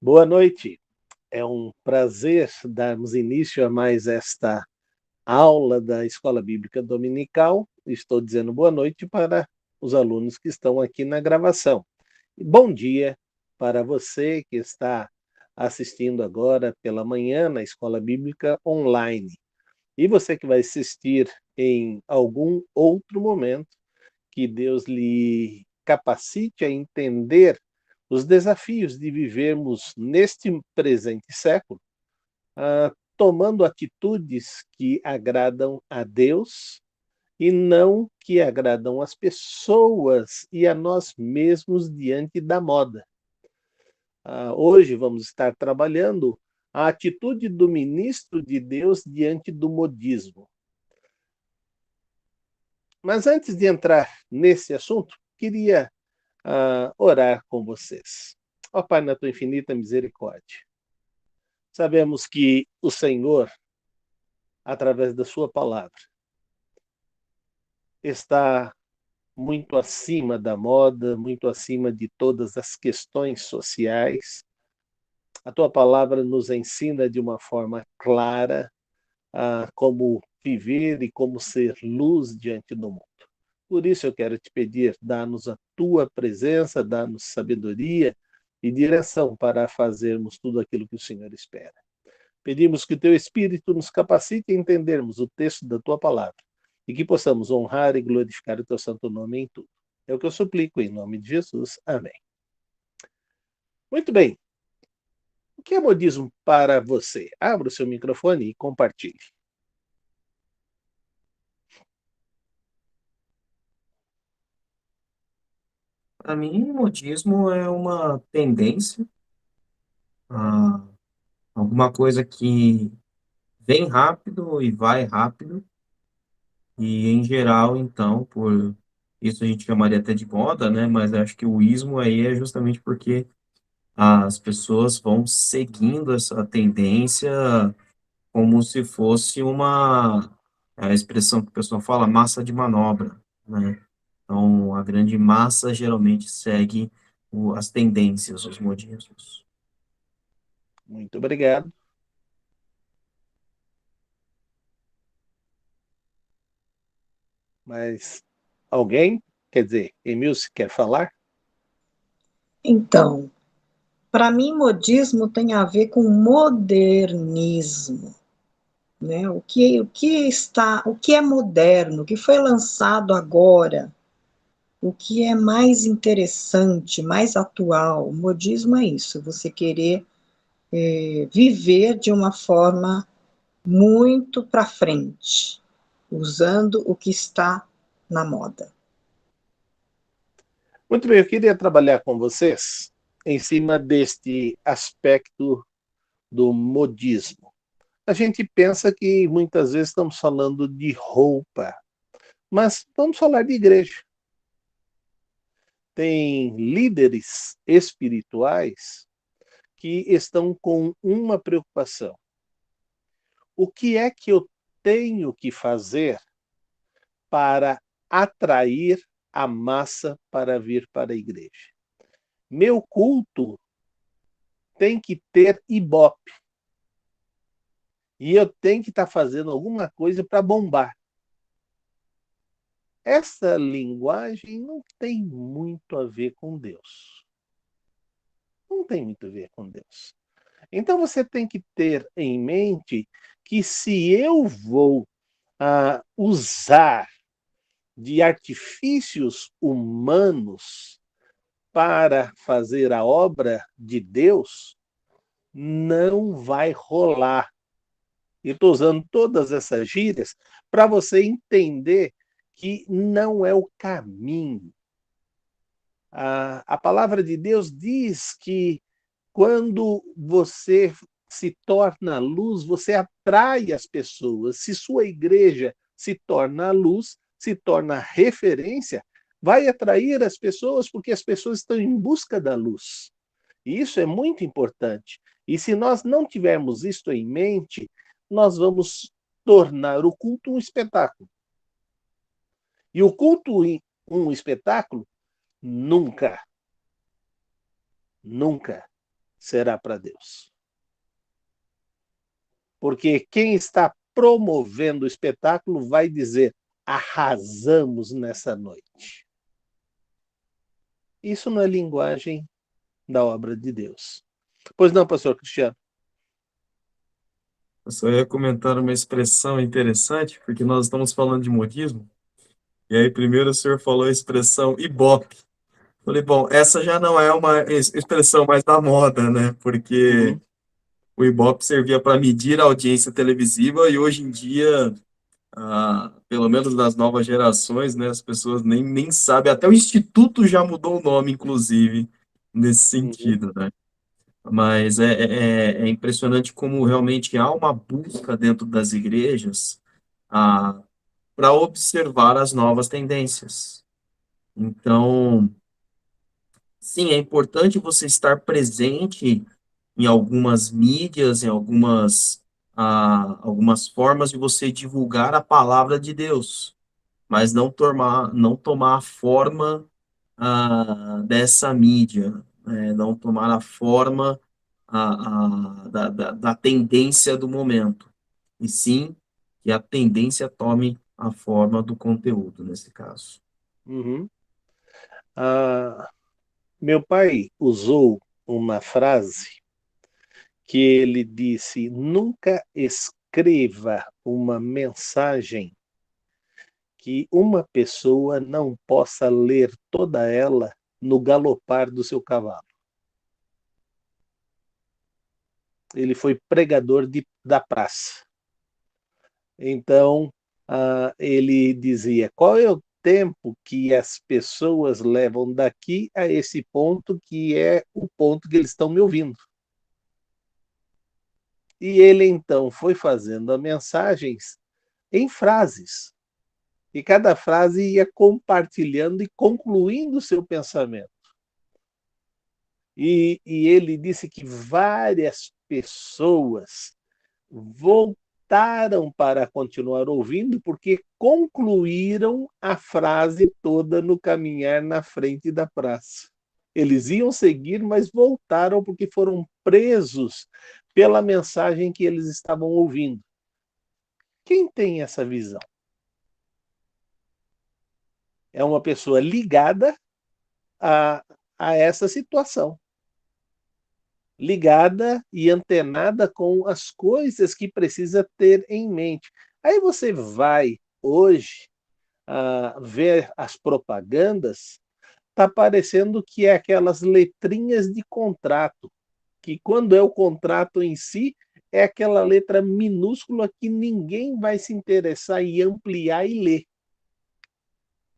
Boa noite. É um prazer darmos início a mais esta aula da Escola Bíblica Dominical. Estou dizendo boa noite para os alunos que estão aqui na gravação. E bom dia para você que está assistindo agora pela manhã na Escola Bíblica Online. E você que vai assistir em algum outro momento, que Deus lhe capacite a entender os desafios de vivermos neste presente século, tomando atitudes que agradam a Deus e não que agradam as pessoas e a nós mesmos diante da moda. Hoje vamos estar trabalhando a atitude do ministro de Deus diante do modismo. Mas antes de entrar nesse assunto, queria orar com vocês. Ó Pai, na tua infinita misericórdia, sabemos que o Senhor, através da sua palavra, está muito acima da moda, muito acima de todas as questões sociais. A tua palavra nos ensina de uma forma clara como viver e como ser luz diante do mundo. Por isso eu quero te pedir, dá-nos a tua presença, dá-nos sabedoria e direção para fazermos tudo aquilo que o Senhor espera. Pedimos que o teu Espírito nos capacite a entendermos o texto da tua palavra e que possamos honrar e glorificar o teu santo nome em tudo. É o que eu suplico em nome de Jesus. Amém. Muito bem. O que é modismo para você? Abra o seu microfone e compartilhe. Para mim, o modismo é uma tendência a alguma coisa que vem rápido e vai rápido, e em geral, então, por isso a gente chamaria até de moda, né? Mas acho que o ismo aí é justamente porque as pessoas vão seguindo essa tendência como se fosse a expressão que o pessoal fala, massa de manobra, né? Então, a grande massa geralmente segue as tendências, os modismos. Muito obrigado. Mas alguém, quer dizer, Emil, se quer falar? Então, para mim, modismo tem a ver com modernismo, né? O que é moderno, o que foi lançado agora, o que é mais interessante, mais atual. O modismo é isso, você querer viver de uma forma muito para frente, usando o que está na moda. Muito bem, eu queria trabalhar com vocês em cima deste aspecto do modismo. A gente pensa que muitas vezes estamos falando de roupa, mas vamos falar de igreja. Tem líderes espirituais que estão com uma preocupação. O que é que eu tenho que fazer para atrair a massa para vir para a igreja? Meu culto tem que ter ibope. E eu tenho que estar fazendo alguma coisa para bombar. Essa linguagem não tem muito a ver com Deus. Não tem muito a ver com Deus. Então você tem que ter em mente que se eu vou usar de artifícios humanos para fazer a obra de Deus, não vai rolar. E estou usando todas essas gírias para você entender que não é o caminho. A palavra de Deus diz que quando você se torna luz, você atrai as pessoas. Se sua igreja se torna luz, se torna referência, vai atrair as pessoas porque as pessoas estão em busca da luz. E isso é muito importante. E se nós não tivermos isto em mente, nós vamos tornar o culto um espetáculo. E o culto um espetáculo nunca, nunca. será para Deus. Porque quem está promovendo o espetáculo vai dizer: arrasamos nessa noite. Isso não é linguagem da obra de Deus. Pois não, pastor Cristiano? Eu só ia comentar uma expressão interessante, porque nós estamos falando de modismo, e aí primeiro o senhor falou a expressão ibope. Falei, bom, essa já não é uma expressão mais da moda, né? Porque Uhum. o ibope servia para medir a audiência televisiva e hoje em dia, pelo menos nas novas gerações, né, as pessoas nem sabem, até o Instituto já mudou o nome, inclusive, nesse Uhum. sentido, né? Mas é impressionante como realmente há uma busca dentro das igrejas para observar as novas tendências. Então, sim, é importante você estar presente em algumas mídias, em algumas formas de você divulgar a palavra de Deus, mas não tomar a forma dessa mídia, né? Não tomar a forma da tendência do momento, e sim que a tendência tome a forma do conteúdo, nesse caso. Uhum. Meu pai usou uma frase que ele disse: nunca escreva uma mensagem que uma pessoa não possa ler toda ela no galopar do seu cavalo. Ele foi pregador da praça. Então, ele dizia: qual é o tempo que as pessoas levam daqui a esse ponto, que é o ponto que eles estão me ouvindo? E ele então foi fazendo as mensagens em frases. E cada frase ia compartilhando e concluindo o seu pensamento. E ele disse que várias pessoas voltaram para continuar ouvindo porque concluíram a frase toda no caminhar na frente da praça. Eles iam seguir, mas voltaram porque foram presos pela mensagem que eles estavam ouvindo. Quem tem essa visão? É uma pessoa ligada a, a essa situação, ligada e antenada com as coisas que precisa ter em mente. Aí você vai hoje ver as propagandas, está parecendo que é aquelas letrinhas de contrato, que quando é o contrato em si, é aquela letra minúscula que ninguém vai se interessar em ampliar e ler.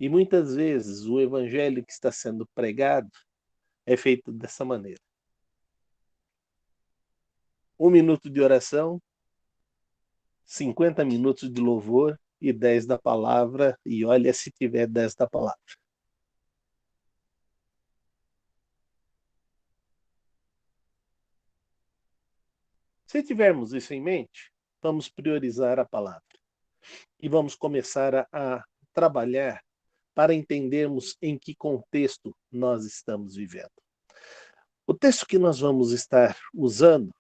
E muitas vezes o evangelho que está sendo pregado é feito dessa maneira. 1 minuto de oração, 50 minutos de louvor e 10 da palavra, e olha se tiver 10 da palavra. Se tivermos isso em mente, vamos priorizar a palavra e vamos começar a trabalhar para entendermos em que contexto nós estamos vivendo. O texto que nós vamos estar usando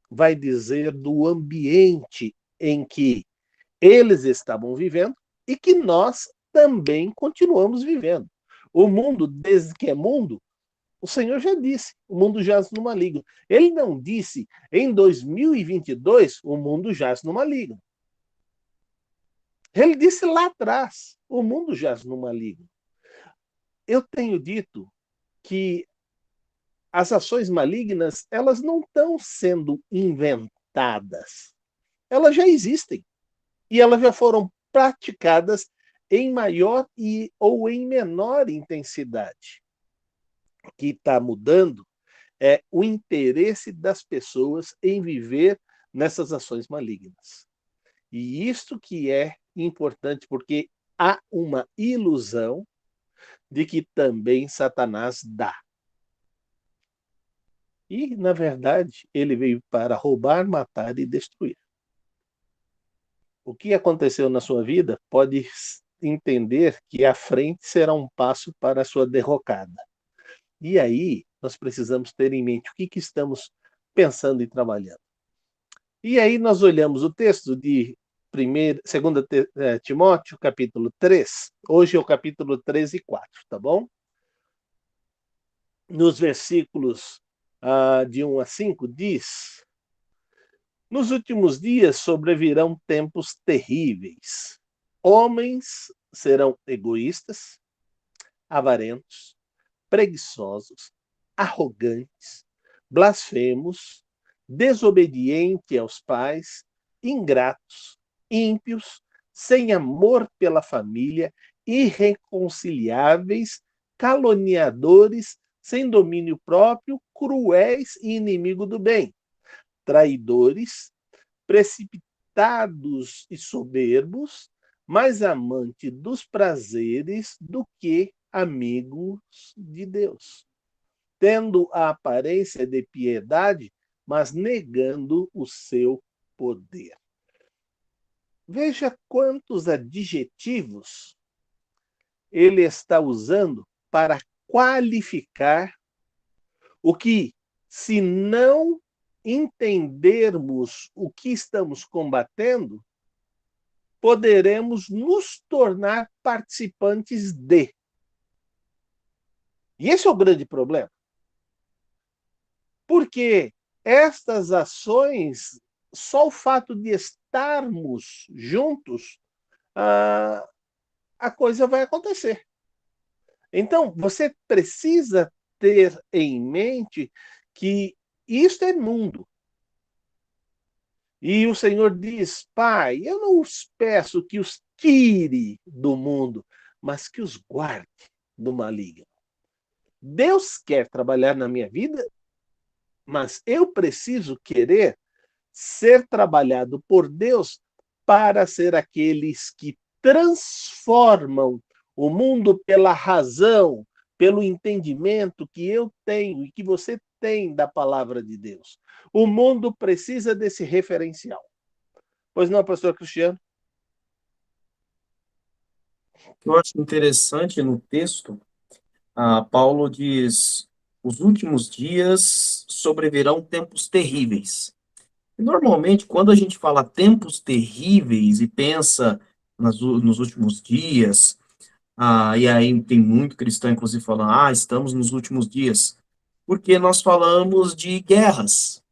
vai dizer do ambiente em que eles estavam vivendo e que nós também continuamos vivendo. O mundo, desde que é mundo, o Senhor já disse, o mundo jaz no maligno. Ele não disse, em 2022, o mundo jaz no maligno. Ele disse lá atrás, o mundo jaz no maligno. Eu tenho dito que as ações malignas, elas não estão sendo inventadas. Elas já existem. E elas já foram praticadas em maior ou em menor intensidade. O que está mudando é o interesse das pessoas em viver nessas ações malignas. E isto que é importante, porque há uma ilusão de que também Satanás dá. E, na verdade, ele veio para roubar, matar e destruir. O que aconteceu na sua vida pode entender que a frente será um passo para a sua derrocada. E aí nós precisamos ter em mente o que estamos pensando e trabalhando. E aí nós olhamos o texto de 2 Timóteo, capítulo 3. Hoje é o capítulo 3 e 4, tá bom? Nos versículos de 1 a 5, diz: nos últimos dias sobrevirão tempos terríveis. Homens serão egoístas, avarentos, preguiçosos, arrogantes, blasfemos, desobedientes aos pais, ingratos, ímpios, sem amor pela família, irreconciliáveis, caluniadores, sem domínio próprio, cruéis e inimigo do bem, traidores, precipitados e soberbos, mais amante dos prazeres do que amigos de Deus, tendo a aparência de piedade, mas negando o seu poder. Veja quantos adjetivos ele está usando para qualificar o que, se não entendermos o que estamos combatendo, poderemos nos tornar participantes de. E esse é o grande problema. Porque estas ações, só o fato de estarmos juntos, a coisa vai acontecer. Então, você precisa ter em mente que isto é mundo. E o Senhor diz: Pai, eu não os peço que os tire do mundo, mas que os guarde do maligno. Deus quer trabalhar na minha vida, mas eu preciso querer ser trabalhado por Deus para ser aqueles que transformam o mundo pela razão, pelo entendimento que eu tenho e que você tem da palavra de Deus. O mundo precisa desse referencial. Pois não, pastor Cristiano? O que eu acho interessante no texto, Paulo diz: os últimos dias sobrevirão tempos terríveis. E normalmente, quando a gente fala tempos terríveis e pensa nos últimos dias, e aí tem muito cristão, inclusive, falando: estamos nos últimos dias, porque nós falamos de guerras,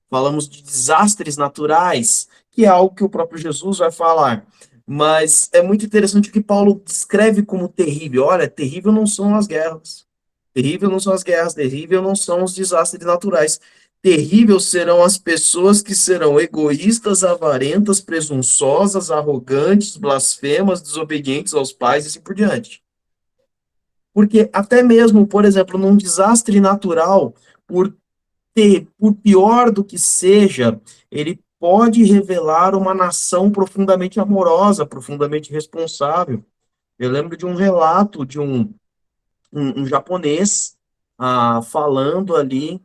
falamos de desastres naturais, que é algo que o próprio Jesus vai falar. Mas é muito interessante o que Paulo descreve como terrível. Olha, terrível não são as guerras. Terrível não são as guerras, terrível não são os desastres naturais. Terrível serão as pessoas que serão egoístas, avarentas, presunçosas, arrogantes, blasfemas, desobedientes aos pais e assim por diante. Porque até mesmo, por exemplo, num desastre natural, por pior do que seja, ele pode revelar uma nação profundamente amorosa, profundamente responsável. Eu lembro de um relato de um japonês falando ali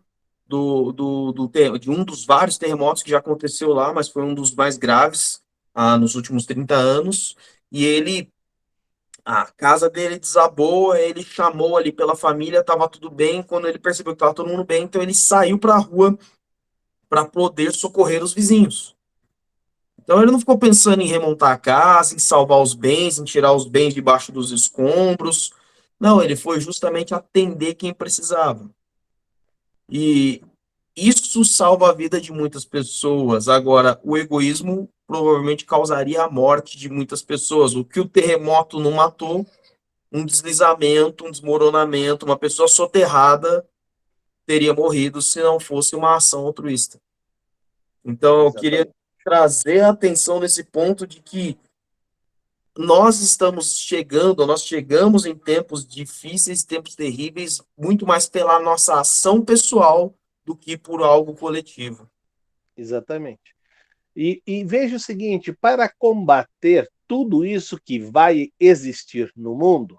de um dos vários terremotos que já aconteceu lá, mas foi um dos mais graves nos últimos 30 anos, e a casa dele desabou, ele chamou ali pela família, estava tudo bem, quando ele percebeu que estava todo mundo bem, então ele saiu para a rua para poder socorrer os vizinhos. Então ele não ficou pensando em remontar a casa, em salvar os bens, em tirar os bens debaixo dos escombros. Não, ele foi justamente atender quem precisava. E isso salva a vida de muitas pessoas. Agora, o egoísmo provavelmente causaria a morte de muitas pessoas. O que o terremoto não matou, um deslizamento, um desmoronamento, uma pessoa soterrada teria morrido se não fosse uma ação altruísta. Então, eu queria Exatamente. trazer a atenção nesse ponto de que nós chegamos em tempos difíceis, tempos terríveis, muito mais pela nossa ação pessoal do que por algo coletivo. Exatamente. E veja o seguinte: para combater tudo isso que vai existir no mundo,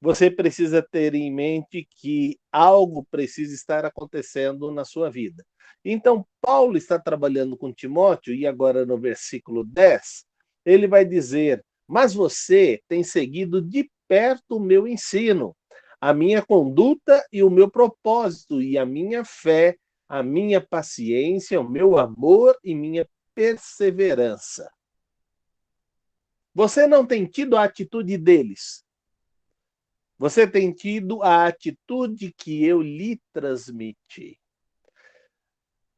você precisa ter em mente que algo precisa estar acontecendo na sua vida. Então, Paulo está trabalhando com Timóteo, e agora no versículo 10, ele vai dizer: mas você tem seguido de perto o meu ensino, a minha conduta e o meu propósito, e a minha fé, a minha paciência, o meu amor e minha perseverança. Você não tem tido a atitude deles. Você tem tido a atitude que eu lhe transmiti.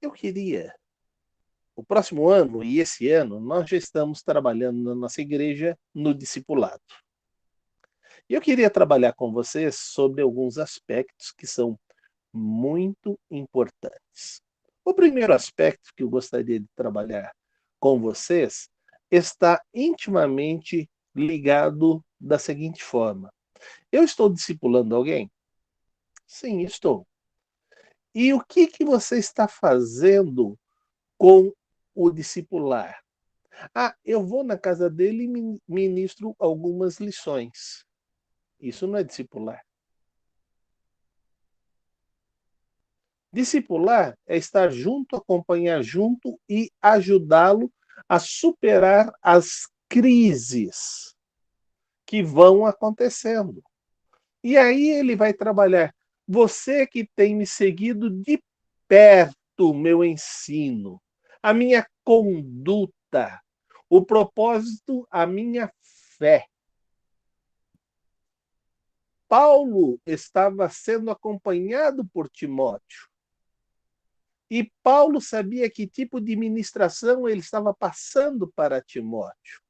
Eu queria, o próximo ano e esse ano, nós já estamos trabalhando na nossa igreja no discipulado. E eu queria trabalhar com vocês sobre alguns aspectos que são muito importantes. O primeiro aspecto que eu gostaria de trabalhar com vocês está intimamente ligado da seguinte forma. Eu estou discipulando alguém? Sim, estou. E o que você está fazendo com o discipular? Ah, eu vou na casa dele e ministro algumas lições. Isso não é discipular. Discipular é estar junto, acompanhar junto e ajudá-lo a superar as crises que vão acontecendo. E aí ele vai trabalhar. Você que tem me seguido de perto, meu ensino, a minha conduta, o propósito, a minha fé. Paulo estava sendo acompanhado por Timóteo. E Paulo sabia que tipo de ministração ele estava passando para Timóteo.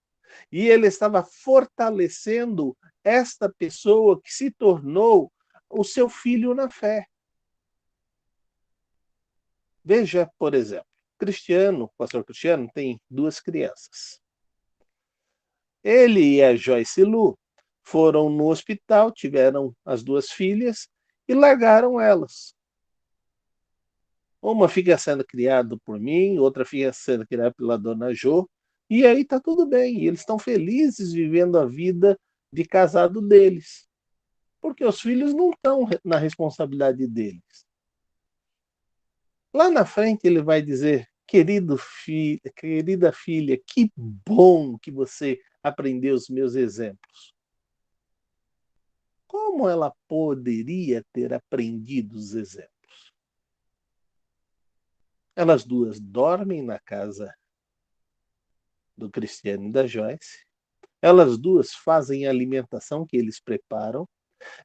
E ele estava fortalecendo esta pessoa que se tornou o seu filho na fé. Veja, por exemplo, Cristiano, o pastor Cristiano, tem 2 crianças. Ele e a Joyce Lu foram no hospital, tiveram as 2 filhas e largaram elas. Uma fica sendo criada por mim, outra fica sendo criada pela dona Jo, e aí está tudo bem. E eles estão felizes vivendo a vida de casado deles, porque os filhos não estão na responsabilidade deles. Lá na frente ele vai dizer, querida filha, que bom que você aprendeu os meus exemplos. Como ela poderia ter aprendido os exemplos? Elas 2 dormem na casa do Cristiano e da Joyce. Elas 2 fazem a alimentação que eles preparam.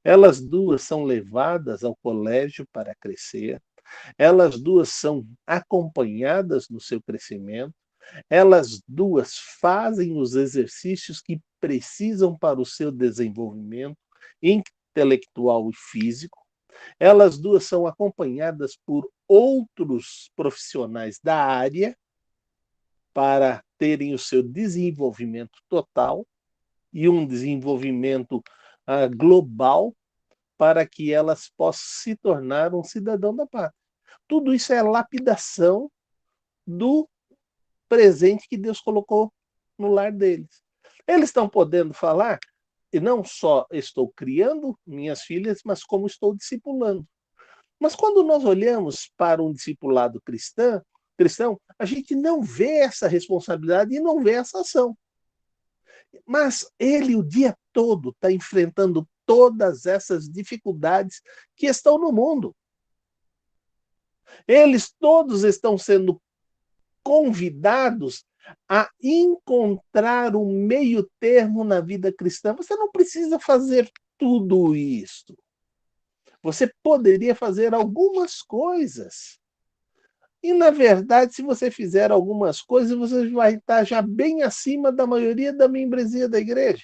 Elas 2 são levadas ao colégio para crescer. Elas 2 são acompanhadas no seu crescimento. Elas 2 fazem os exercícios que precisam para o seu desenvolvimento intelectual e físico. Elas 2 são acompanhadas por outros profissionais da área para terem o seu desenvolvimento total e um desenvolvimento global para que elas possam se tornar um cidadão da pátria. Tudo isso é lapidação do presente que Deus colocou no lar deles. Eles estão podendo falar, e não só estou criando minhas filhas, mas como estou discipulando. Mas quando nós olhamos para um discipulado cristão, a gente não vê essa responsabilidade e não vê essa ação. Mas ele o dia todo está enfrentando todas essas dificuldades que estão no mundo. Eles todos estão sendo convidados a encontrar um meio termo na vida cristã. Você não precisa fazer tudo isso. Você poderia fazer algumas coisas. E, na verdade, se você fizer algumas coisas, você vai estar já bem acima da maioria da membresia da igreja,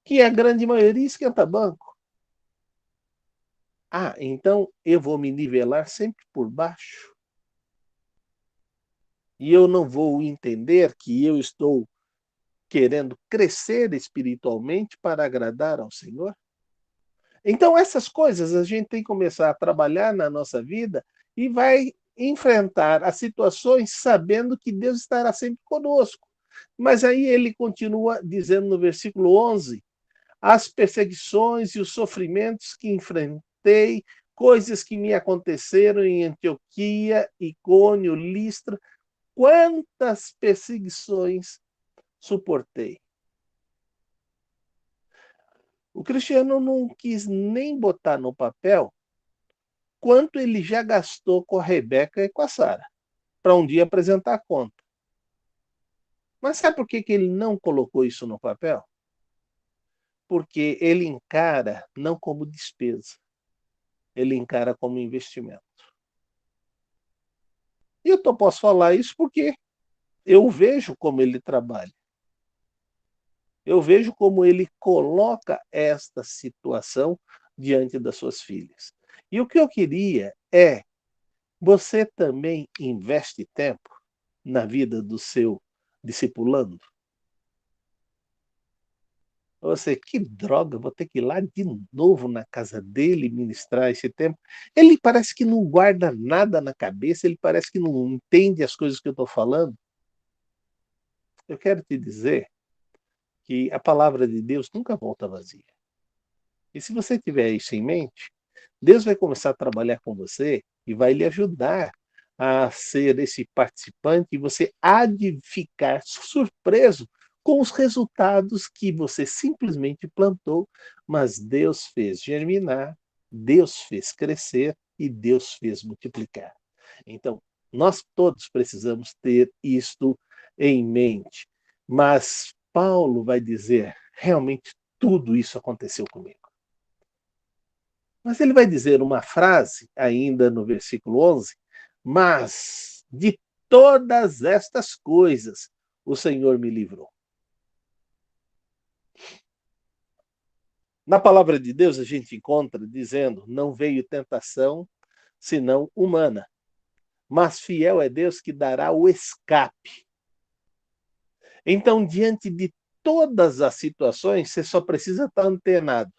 que a grande maioria esquenta banco. Ah, então eu vou me nivelar sempre por baixo. E eu não vou entender que eu estou querendo crescer espiritualmente para agradar ao Senhor? Então, essas coisas a gente tem que começar a trabalhar na nossa vida e vai enfrentar as situações sabendo que Deus estará sempre conosco. Mas aí ele continua dizendo no versículo 11: as perseguições e os sofrimentos que enfrentei, coisas que me aconteceram em Antioquia, Icônio, Listra, quantas perseguições suportei. O Cristiano não quis nem botar no papel quanto ele já gastou com a Rebeca e com a Sara, para um dia apresentar a conta. Mas sabe por que ele não colocou isso no papel? Porque ele encara não como despesa, ele encara como investimento. E eu posso falar isso porque eu vejo como ele trabalha. Eu vejo como ele coloca esta situação diante das suas filhas. E o que eu queria é, você também investe tempo na vida do seu discipulando? Você, que droga, vou ter que ir lá de novo na casa dele ministrar esse tempo. Ele parece que não guarda nada na cabeça, ele parece que não entende as coisas que eu estou falando. Eu quero te dizer que a palavra de Deus nunca volta vazia. E se você tiver isso em mente, Deus vai começar a trabalhar com você e vai lhe ajudar a ser esse participante e você há de ficar surpreso com os resultados que você simplesmente plantou, mas Deus fez germinar, Deus fez crescer e Deus fez multiplicar. Então, nós todos precisamos ter isto em mente. Mas Paulo vai dizer, realmente tudo isso aconteceu comigo. Mas ele vai dizer uma frase, ainda no versículo 11, mas de todas estas coisas o Senhor me livrou. Na palavra de Deus a gente encontra dizendo, não veio tentação senão humana, mas fiel é Deus que dará o escape. Então, diante de todas as situações, você só precisa estar antenado.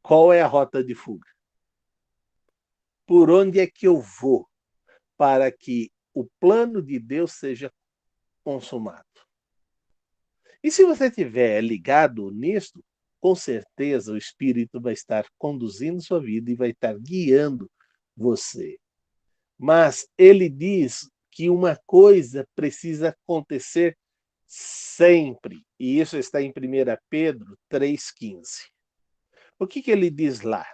Qual é a rota de fuga? Por onde é que eu vou para que o plano de Deus seja consumado? E se você estiver ligado nisto, com certeza o Espírito vai estar conduzindo sua vida e vai estar guiando você. Mas ele diz que uma coisa precisa acontecer sempre. E isso está em 1 Pedro 3,15. O que ele diz lá?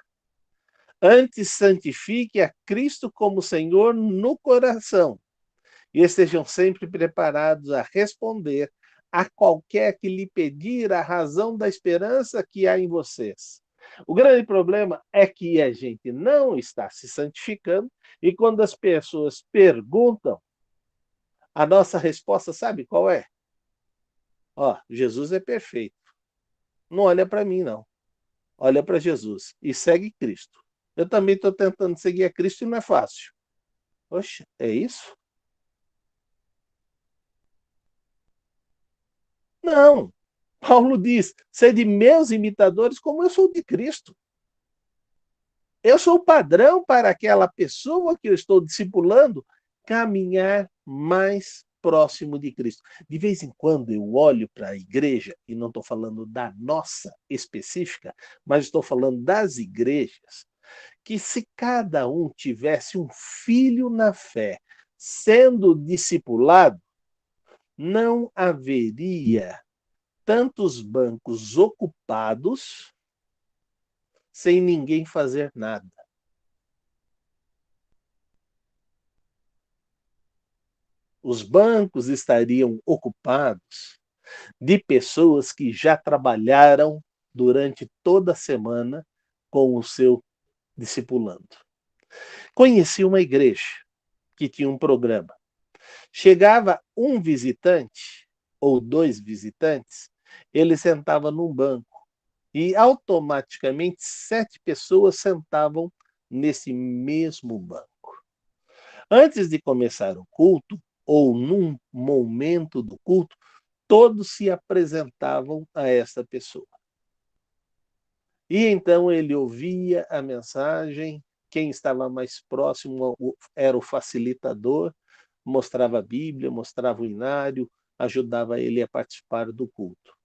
Antes santifique a Cristo como Senhor no coração e estejam sempre preparados a responder a qualquer que lhe pedir a razão da esperança que há em vocês. O grande problema é que a gente não está se santificando e quando as pessoas perguntam, a nossa resposta sabe qual é? Ó, Jesus é perfeito. Não olha para mim, não. Olha para Jesus e segue Cristo. Eu também estou tentando seguir a Cristo e não é fácil. Oxe, é isso? Não. Paulo diz, sede meus imitadores como eu sou de Cristo. Eu sou o padrão para aquela pessoa que eu estou discipulando caminhar mais próximo de Cristo. De vez em quando eu olho para a igreja, e não estou falando da nossa específica, mas estou falando das igrejas, que se cada um tivesse um filho na fé sendo discipulado, não haveria tantos bancos ocupados sem ninguém fazer nada. Os bancos estariam ocupados de pessoas que já trabalharam durante toda a semana com o seu discipulando. Conheci uma igreja que tinha um programa. Chegava um visitante ou dois visitantes, ele sentava num banco e automaticamente 7 pessoas sentavam nesse mesmo banco. Antes de começar o culto, ou num momento do culto, todos se apresentavam a essa pessoa. E então ele ouvia a mensagem, quem estava mais próximo era o facilitador, mostrava a Bíblia, mostrava o inário, ajudava ele a participar do culto.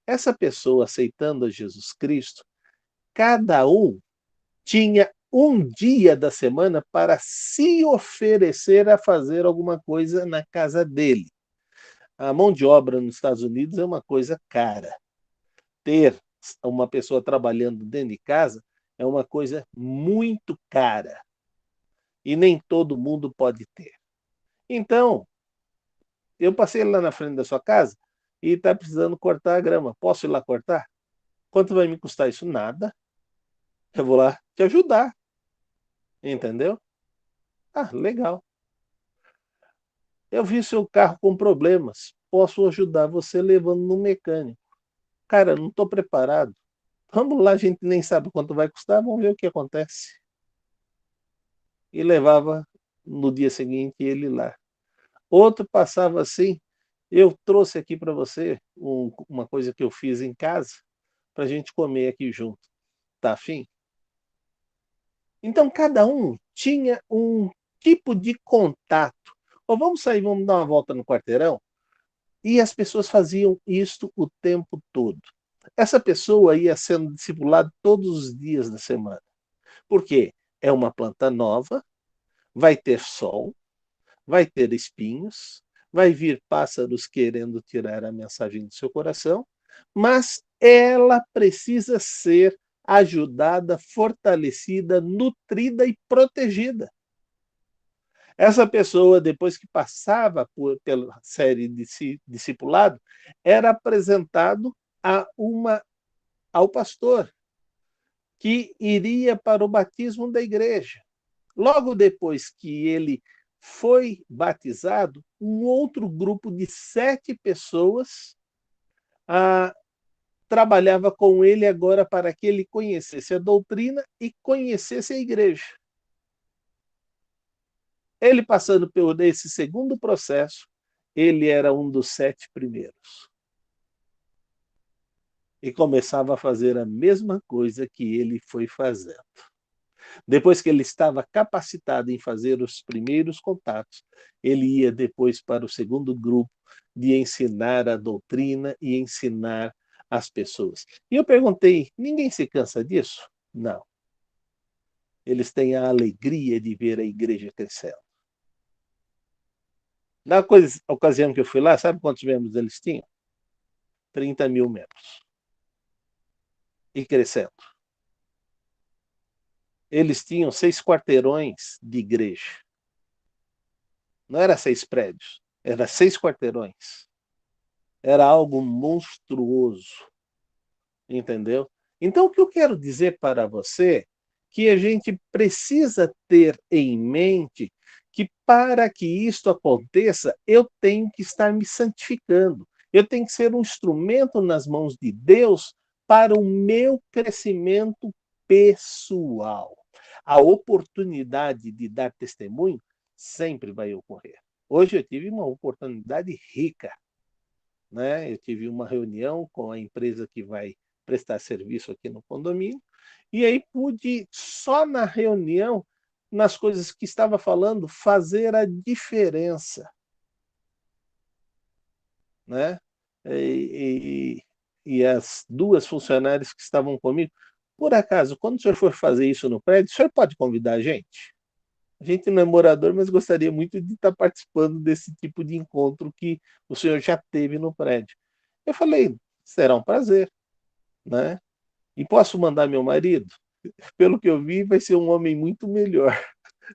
Essa pessoa aceitando a Jesus Cristo, cada um tinha um dia da semana para se oferecer a fazer alguma coisa na casa dele. A mão de obra nos Estados Unidos é uma coisa cara. Ter uma pessoa trabalhando dentro de casa é uma coisa muito cara e nem todo mundo pode ter. Então, eu passei lá na frente da sua casa e está precisando cortar a grama. Posso ir lá cortar? Quanto vai me custar isso? Nada. Eu vou lá te ajudar. Entendeu? Ah, legal. Eu vi seu carro com problemas. Posso ajudar você levando no mecânico. Cara, não estou preparado. Vamos lá, a gente nem sabe quanto vai custar, vamos ver o que acontece. E levava no dia seguinte ele lá. Outro passava assim, eu trouxe aqui para você uma coisa que eu fiz em casa, para a gente comer aqui junto. Tá afim? Então, cada um tinha um tipo de contato. Ou vamos sair, vamos dar uma volta no quarteirão? E as pessoas faziam isto o tempo todo. Essa pessoa ia sendo discipulada todos os dias da semana. Por quê? É uma planta nova, vai ter sol, vai ter espinhos, vai vir pássaros querendo tirar a mensagem do seu coração, mas ela precisa ser ajudada, fortalecida, nutrida e protegida. Essa pessoa, depois que passava pela série de discipulado, era apresentado ao pastor, que iria para o batismo da igreja. Logo depois que ele foi batizado, um outro grupo de 7 pessoas trabalhava com ele agora para que ele conhecesse a doutrina e conhecesse a igreja. Ele passando por esse segundo processo, ele era um dos 7 primeiros. E começava a fazer a mesma coisa que ele foi fazendo. Depois que ele estava capacitado em fazer os primeiros contatos, ele ia depois para o segundo grupo de ensinar a doutrina e ensinar as pessoas. E eu perguntei, ninguém se cansa disso? Não. Eles têm a alegria de ver a igreja crescendo. Na ocasião que eu fui lá, sabe quantos membros eles tinham? 30 mil membros. E crescendo. Eles tinham 6 quarteirões de igreja. Não era 6 prédios, era 6 quarteirões. Era algo monstruoso, entendeu? Então, o que eu quero dizer para você é que a gente precisa ter em mente que para que isto aconteça, eu tenho que estar me santificando. Eu tenho que ser um instrumento nas mãos de Deus para o meu crescimento pessoal. A oportunidade de dar testemunho sempre vai ocorrer. Hoje eu tive uma oportunidade rica, né? Eu tive uma reunião com a empresa que vai prestar serviço aqui no condomínio, e aí pude, só na reunião, nas coisas que estava falando, fazer a diferença, né? E as 2 funcionárias que estavam comigo, por acaso, quando o senhor for fazer isso no prédio, o senhor pode convidar a gente? A gente não é morador, mas gostaria muito de estar participando desse tipo de encontro que o senhor já teve no prédio. Eu falei, será um prazer, né? E posso mandar meu marido? Pelo que eu vi, vai ser um homem muito melhor,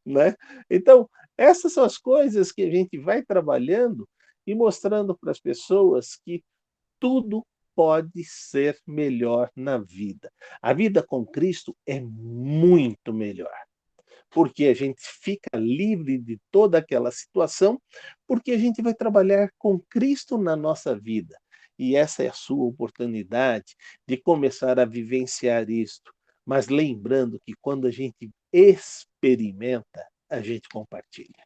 né? Então, essas são as coisas que a gente vai trabalhando e mostrando para as pessoas que tudo pode ser melhor na vida. A vida com Cristo é muito melhor, porque a gente fica livre de toda aquela situação, porque a gente vai trabalhar com Cristo na nossa vida. E essa é a sua oportunidade de começar a vivenciar isto. Mas lembrando que quando a gente experimenta, a gente compartilha.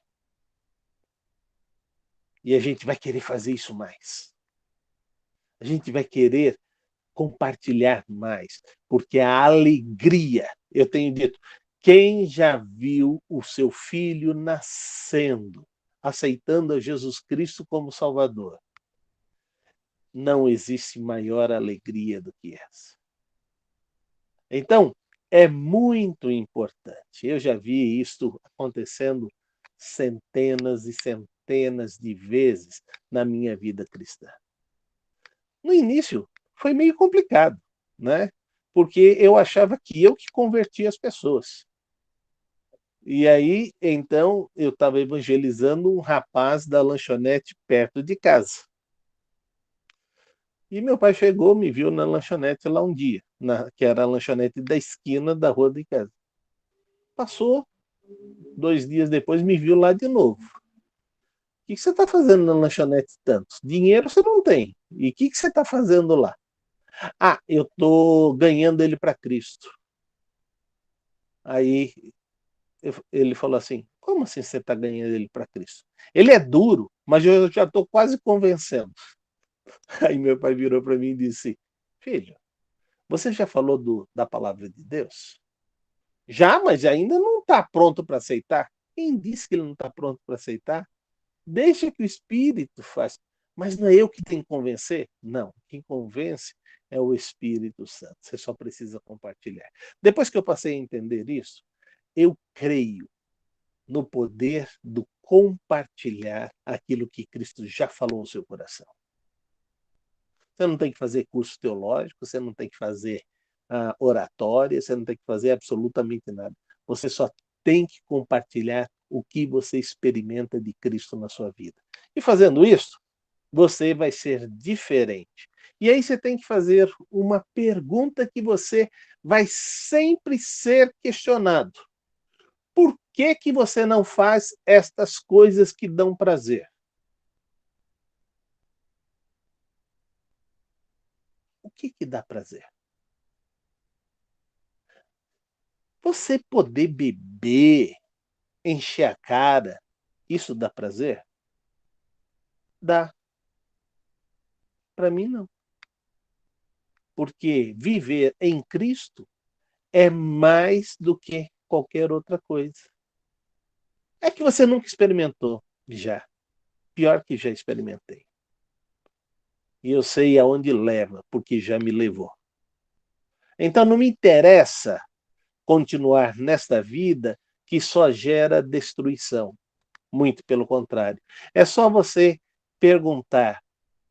E a gente vai querer fazer isso mais. A gente vai querer compartilhar mais, porque a alegria, eu tenho dito, quem já viu o seu filho nascendo, aceitando a Jesus Cristo como Salvador, não existe maior alegria do que essa. Então, é muito importante. Eu já vi isto acontecendo centenas e centenas de vezes na minha vida cristã. No início, foi meio complicado. né? Porque eu achava que eu que convertia as pessoas. E aí, então, eu estava evangelizando um rapaz da lanchonete perto de casa. E meu pai chegou, me viu na lanchonete lá um dia, que era a lanchonete da esquina da rua de casa. Passou, 2 dias depois me viu lá de novo. O que você está fazendo na lanchonete tanto? Dinheiro você não tem. E o que você está fazendo lá? Ah, eu estou ganhando ele para Cristo. Aí ele falou assim, como assim você está ganhando ele para Cristo? Ele é duro, mas eu já estou quase convencendo. Aí meu pai virou para mim e disse, filho, você já falou da palavra de Deus? Já, mas ainda não está pronto para aceitar. Quem disse que ele não está pronto para aceitar? Deixa que o Espírito faça. Mas não é eu que tenho que convencer? Não. Quem convence é o Espírito Santo. Você só precisa compartilhar. Depois que eu passei a entender isso, eu creio no poder do compartilhar aquilo que Cristo já falou no seu coração. Você não tem que fazer curso teológico, você não tem que fazer oratória, você não tem que fazer absolutamente nada. Você só tem que compartilhar o que você experimenta de Cristo na sua vida. E fazendo isso, você vai ser diferente. E aí você tem que fazer uma pergunta que você vai sempre ser questionado. Por que que você não faz estas coisas que dão prazer? O que que dá prazer? Você poder beber, encher a cara, isso dá prazer? Dá. Para mim, não. Porque viver em Cristo é mais do que qualquer outra coisa. É que você nunca experimentou. Já. Pior que já experimentei. E eu sei aonde leva, porque já me levou. Então não me interessa continuar nesta vida que só gera destruição. Muito pelo contrário. É só você perguntar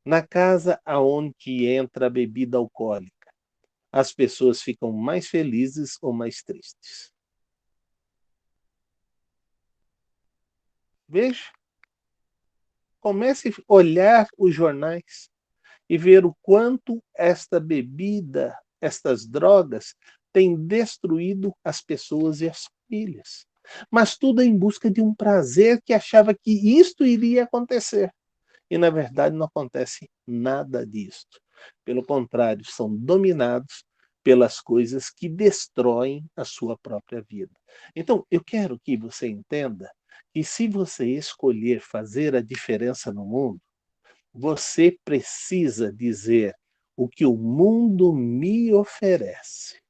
na casa aonde entra a bebida alcoólica. As pessoas ficam mais felizes ou mais tristes. Veja, comece a olhar os jornais e ver o quanto esta bebida, estas drogas, têm destruído as pessoas e as famílias. Mas tudo em busca de um prazer que achava que isto iria acontecer. E, na verdade, não acontece nada disto. Pelo contrário, são dominados pelas coisas que destroem a sua própria vida. Então, eu quero que você entenda que se você escolher fazer a diferença no mundo, você precisa dizer o que o mundo me oferece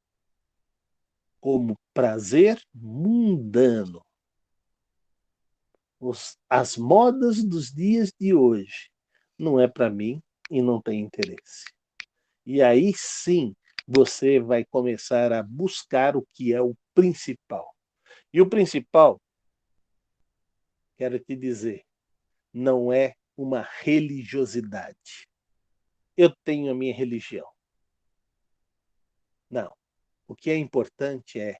como prazer mundano. As modas dos dias de hoje não é para mim e não tem interesse. E aí sim você vai começar a buscar o que é o principal. E o principal, quero te dizer, não é uma religiosidade. Eu tenho a minha religião. Não. O que é importante é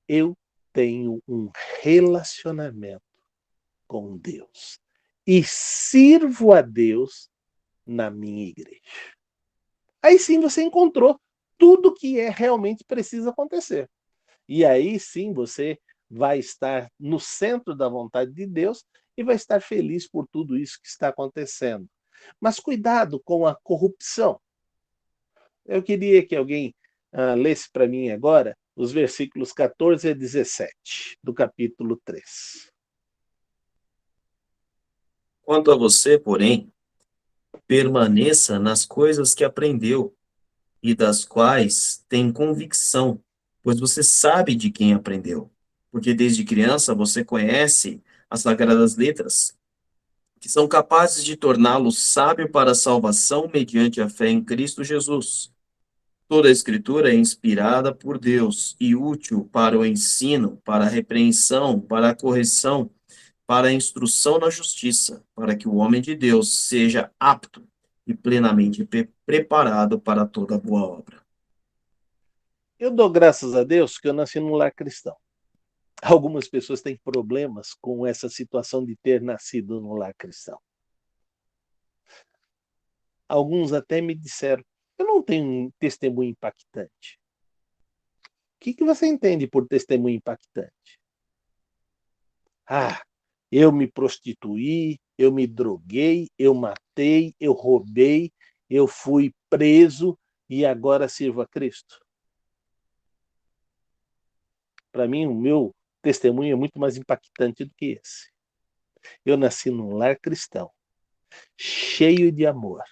eu tenho um relacionamento com Deus e sirvo a Deus na minha igreja. Aí sim você encontrou tudo que realmente precisa acontecer. E aí sim você vai estar no centro da vontade de Deus e vai estar feliz por tudo isso que está acontecendo. Mas cuidado com a corrupção. Eu queria que alguém lesse para mim agora os versículos 14 a 17 do capítulo 3. Quanto a você, porém, permaneça nas coisas que aprendeu e das quais tem convicção, pois você sabe de quem aprendeu. Porque desde criança você conhece as sagradas letras, que são capazes de torná-lo sábio para a salvação mediante a fé em Cristo Jesus. Toda a Escritura é inspirada por Deus e útil para o ensino, para a repreensão, para a correção, para a instrução na justiça, para que o homem de Deus seja apto e plenamente preparado para toda boa obra. Eu dou graças a Deus que eu nasci num lar cristão. Algumas pessoas têm problemas com essa situação de ter nascido num lar cristão. Alguns até me disseram, eu não tenho um testemunho impactante. O que você entende por testemunho impactante? Ah, eu me prostituí, eu me droguei, eu matei, eu roubei, eu fui preso e agora sirvo a Cristo. Para mim, o meu testemunho é muito mais impactante do que esse. Eu nasci num lar cristão, cheio de amor.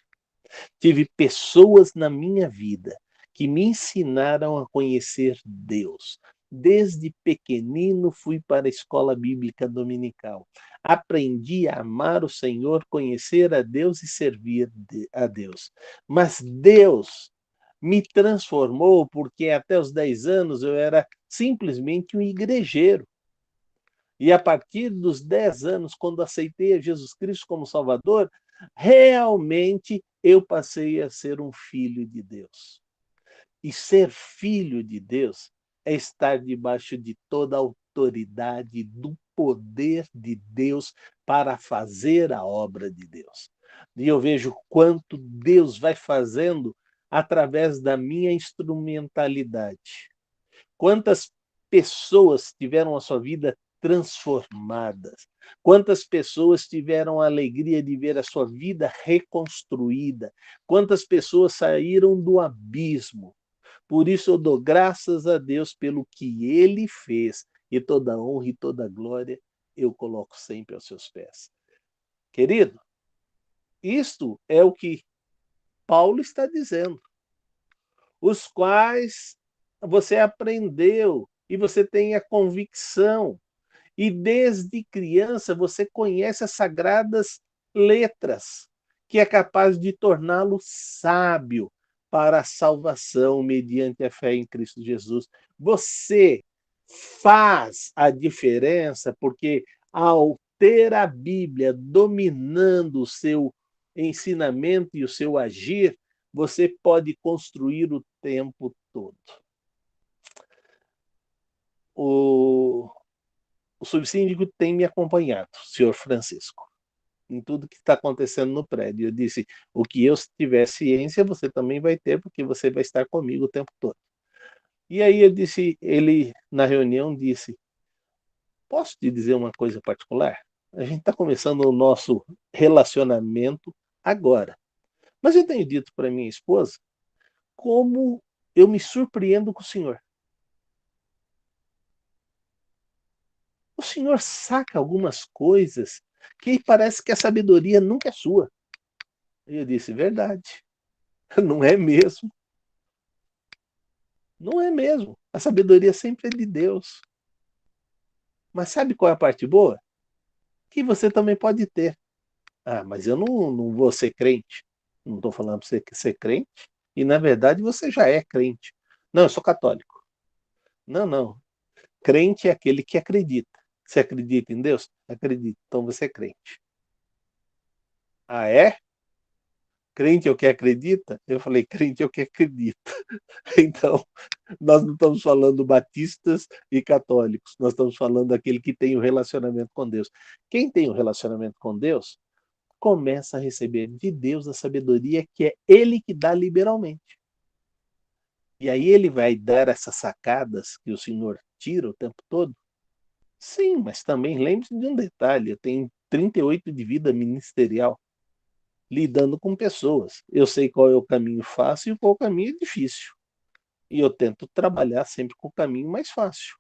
Tive pessoas na minha vida que me ensinaram a conhecer Deus. Desde pequenino fui para a escola bíblica dominical. Aprendi a amar o Senhor, conhecer a Deus e servir a Deus. Mas Deus me transformou porque até os 10 anos eu era simplesmente um igrejeiro. E a partir dos 10 anos, quando aceitei a Jesus Cristo como Salvador, realmente eu passei a ser um filho de Deus. E ser filho de Deus é estar debaixo de toda a autoridade do poder de Deus para fazer a obra de Deus. E eu vejo quanto Deus vai fazendo através da minha instrumentalidade. Quantas pessoas tiveram a sua vida transformadas? Quantas pessoas tiveram a alegria de ver a sua vida reconstruída? Quantas pessoas saíram do abismo? Por isso eu dou graças a Deus pelo que Ele fez, e toda honra e toda glória eu coloco sempre aos seus pés. Querido, isto é o que Paulo está dizendo, os quais você aprendeu e você tem a convicção. E desde criança você conhece as sagradas letras, que é capaz de torná-lo sábio para a salvação mediante a fé em Cristo Jesus. Você faz a diferença porque ao ter a Bíblia dominando o seu ensinamento e o seu agir, você pode construir o tempo todo. O subsíndico tem me acompanhado, senhor Francisco, em tudo que está acontecendo no prédio. Eu disse, o que eu tiver ciência, você também vai ter, porque você vai estar comigo o tempo todo. E aí eu disse, ele na reunião disse, posso te dizer uma coisa particular? A gente está começando o nosso relacionamento agora. Mas eu tenho dito para minha esposa como eu me surpreendo com o senhor. O senhor saca algumas coisas que parece que a sabedoria nunca é sua. E eu disse, verdade. Não é mesmo. Não é mesmo. A sabedoria sempre é de Deus. Mas sabe qual é a parte boa? Que você também pode ter. Ah, mas eu não vou ser crente. Não estou falando para você ser crente. E, na verdade, você já é crente. Não, eu sou católico. Não, não. Crente é aquele que acredita. Você acredita em Deus? Acredita. Então você é crente. Ah, é? Crente é o que acredita? Eu falei, crente é o que acredita. Então, nós não estamos falando batistas e católicos, nós estamos falando daquele que tem o relacionamento com Deus. Quem tem o relacionamento com Deus, começa a receber de Deus a sabedoria que é Ele que dá liberalmente. E aí ele vai dar essas sacadas que o Senhor tira o tempo todo? Sim, mas também lembre-se de um detalhe, eu tenho 38 de vida ministerial, lidando com pessoas. Eu sei qual é o caminho fácil e qual é o caminho difícil. E eu tento trabalhar sempre com o caminho mais fácil.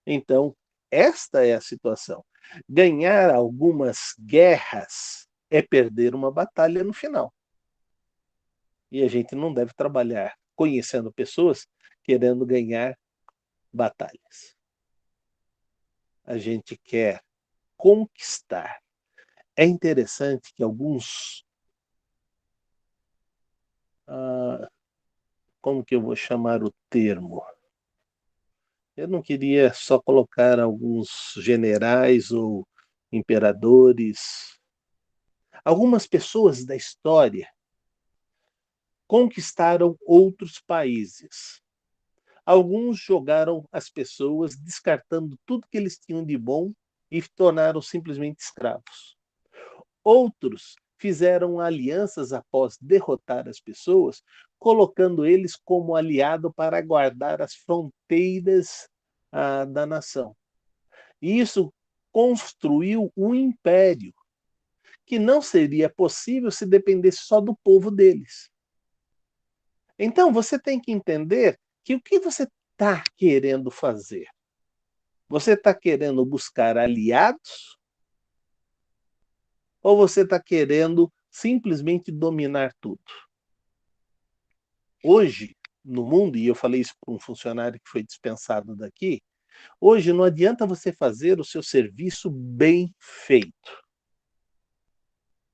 Então, esta é a situação. Ganhar algumas guerras é perder uma batalha no final. E a gente não deve trabalhar conhecendo pessoas querendo ganhar batalhas. A gente quer conquistar. É interessante que alguns. Como que eu vou chamar o termo? Eu não queria só colocar alguns generais ou imperadores. Algumas pessoas da história conquistaram outros países, Alguns jogaram as pessoas, descartando tudo que eles tinham de bom e tornaram simplesmente escravos. Outros fizeram alianças após derrotar as pessoas, colocando eles como aliado para guardar as fronteiras da nação. E isso construiu um império que não seria possível se dependesse só do povo deles. Então, você tem que entender que o que você está querendo fazer? Você está querendo buscar aliados? Ou você está querendo simplesmente dominar tudo? Hoje, no mundo, e eu falei isso para um funcionário que foi dispensado daqui, hoje não adianta você fazer o seu serviço bem feito.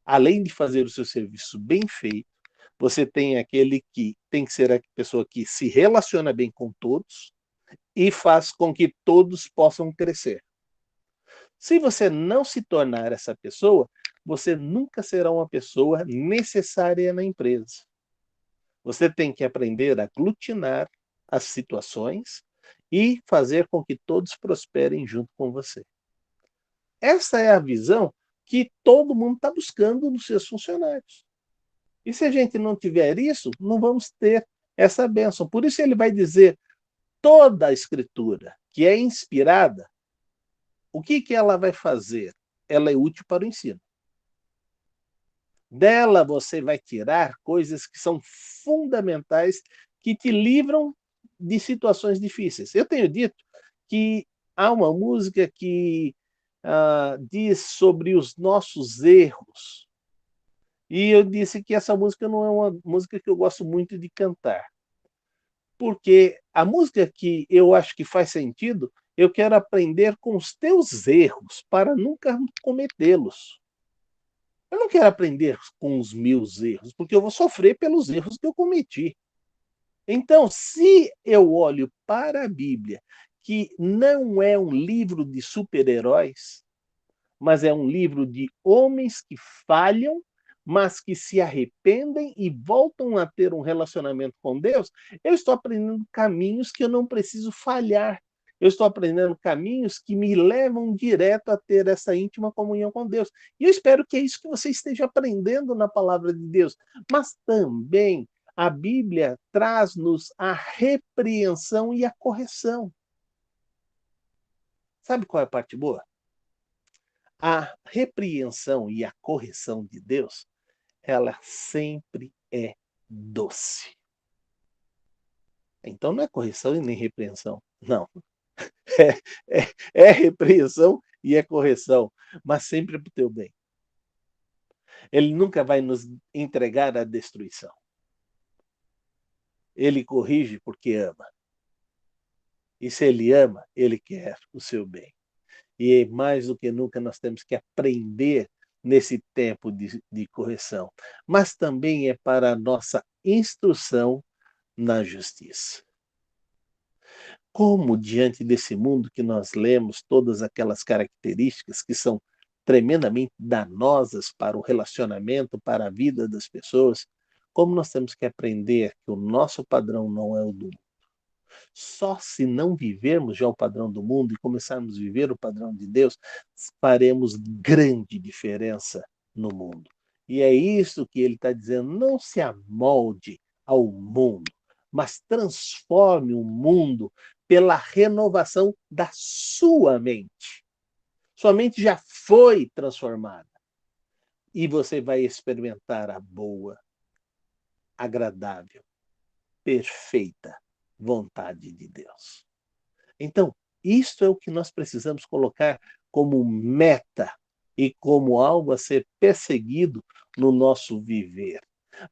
Além de fazer o seu serviço bem feito, você tem aquele que tem que ser a pessoa que se relaciona bem com todos e faz com que todos possam crescer. Se você não se tornar essa pessoa, você nunca será uma pessoa necessária na empresa. Você tem que aprender a aglutinar as situações e fazer com que todos prosperem junto com você. Essa é a visão que todo mundo está buscando nos seus funcionários. E se a gente não tiver isso, não vamos ter essa bênção. Por isso ele vai dizer, toda a Escritura que é inspirada, o que ela vai fazer? Ela é útil para o ensino. Dela você vai tirar coisas que são fundamentais, que te livram de situações difíceis. Eu tenho dito que há uma música que diz sobre os nossos erros. E eu disse que essa música não é uma música que eu gosto muito de cantar. Porque a música que eu acho que faz sentido, eu quero aprender com os teus erros para nunca cometê-los. Eu não quero aprender com os meus erros, porque eu vou sofrer pelos erros que eu cometi. Então, se eu olho para a Bíblia, que não é um livro de super-heróis, mas é um livro de homens que falham, mas que se arrependem e voltam a ter um relacionamento com Deus, eu estou aprendendo caminhos que eu não preciso falhar. Eu estou aprendendo caminhos que me levam direto a ter essa íntima comunhão com Deus. E eu espero que é isso que você esteja aprendendo na palavra de Deus. Mas também a Bíblia traz-nos a repreensão e a correção. Sabe qual é a parte boa? A repreensão e a correção de Deus, ela sempre é doce. Então não é correção e nem repreensão, não. É repreensão e é correção, mas sempre para o teu bem. Ele nunca vai nos entregar à destruição. Ele corrige porque ama. E se ele ama, ele quer o seu bem. E mais do que nunca nós temos que aprender nesse tempo de correção. Mas também é para a nossa instrução na justiça. Como diante desse mundo que nós lemos todas aquelas características que são tremendamente danosas para o relacionamento, para a vida das pessoas, como nós temos que aprender que o nosso padrão não é o do mundo. Só se não vivermos já o padrão do mundo e começarmos a viver o padrão de Deus, faremos grande diferença no mundo. E é isso que ele está dizendo, não se amolde ao mundo, mas transforme o mundo pela renovação da sua mente. Sua mente já foi transformada. E você vai experimentar a boa, agradável, perfeita vontade de Deus. Então, isto é o que nós precisamos colocar como meta e como algo a ser perseguido no nosso viver.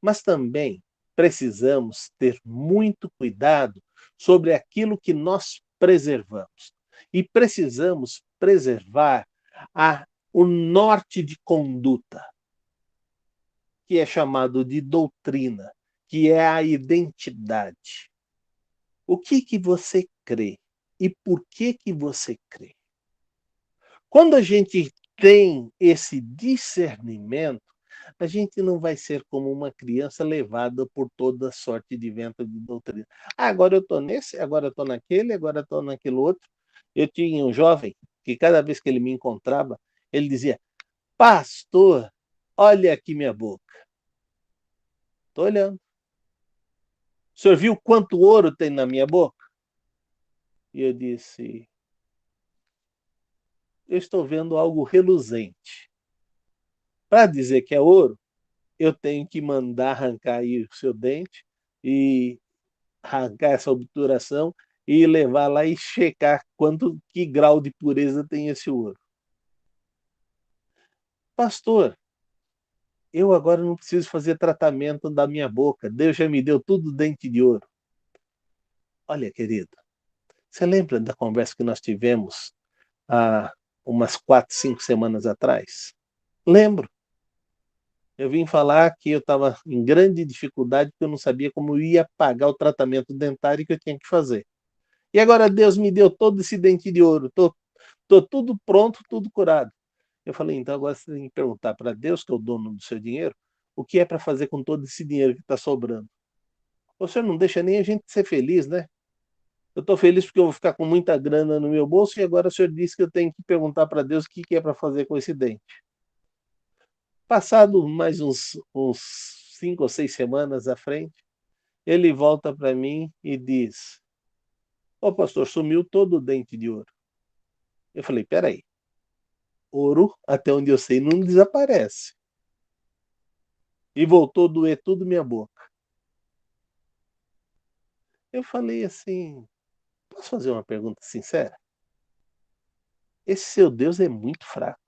Mas também precisamos ter muito cuidado sobre aquilo que nós preservamos. E precisamos preservar o norte de conduta, que é chamado de doutrina, que é a identidade. O que você crê e por que você crê? Quando a gente tem esse discernimento, A gente não vai ser como uma criança levada por toda sorte de vento de doutrina. Ah, agora eu estou nesse, agora eu estou naquele, agora eu estou naquele outro. Eu tinha um jovem que cada vez que ele me encontrava, ele dizia: pastor, olha aqui minha boca. Estou olhando. O senhor viu quanto ouro tem na minha boca? E eu disse: eu estou vendo algo reluzente. Para dizer que é ouro, eu tenho que mandar arrancar aí o seu dente e arrancar essa obturação e levar lá e checar que grau de pureza tem esse ouro. Pastor, eu agora não preciso fazer tratamento da minha boca. Deus já me deu tudo dente de ouro. Olha, querido, você lembra da conversa que nós tivemos há umas 4, 5 semanas atrás? Lembro. Eu vim falar que eu estava em grande dificuldade porque eu não sabia como eu ia pagar o tratamento dentário que eu tinha que fazer. E agora Deus me deu todo esse dente de ouro. Tô tudo pronto, tudo curado. Eu falei, então agora você tem que perguntar para Deus, que é o dono do seu dinheiro, o que é para fazer com todo esse dinheiro que está sobrando. O senhor não deixa nem a gente ser feliz, né? Eu estou feliz porque eu vou ficar com muita grana no meu bolso e agora o senhor disse que eu tenho que perguntar para Deus o que é para fazer com esse dente. Passado mais uns 5 ou 6 semanas à frente, ele volta para mim e diz: ô pastor, sumiu todo o dente de ouro. Eu falei, peraí, ouro, até onde eu sei, não desaparece. E voltou a doer tudo minha boca. Eu falei assim, posso fazer uma pergunta sincera? Esse seu Deus é muito fraco.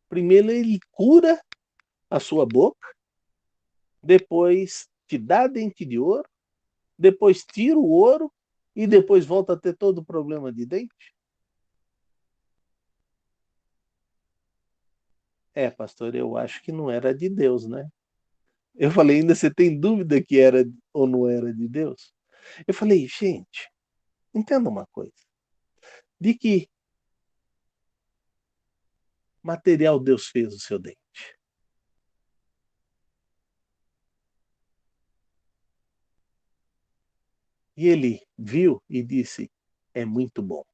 Primeiro ele cura a sua boca, depois te dá dente de ouro, depois tira o ouro e depois volta a ter todo o problema de dente? É, pastor, eu acho que não era de Deus, né? Eu falei, ainda você tem dúvida que era ou não era de Deus? Eu falei, gente, entenda uma coisa. De que material Deus fez o seu dente? E ele viu e disse, é muito bom.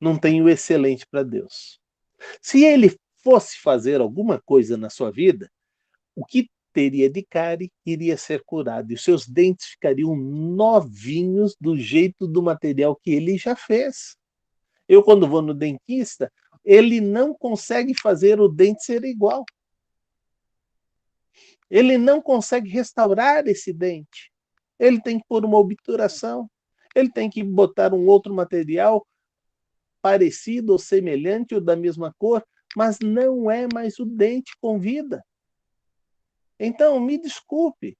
Não tem o excelente para Deus. Se ele fosse fazer alguma coisa na sua vida, o que teria de cárie iria ser curado e os seus dentes ficariam novinhos do jeito do material que ele já fez. Eu, quando vou no dentista, ele não consegue fazer o dente ser igual. Ele não consegue restaurar esse dente. Ele tem que pôr uma obturação. Ele tem que botar um outro material parecido ou semelhante ou da mesma cor, mas não é mais o dente com vida. Então, me desculpe,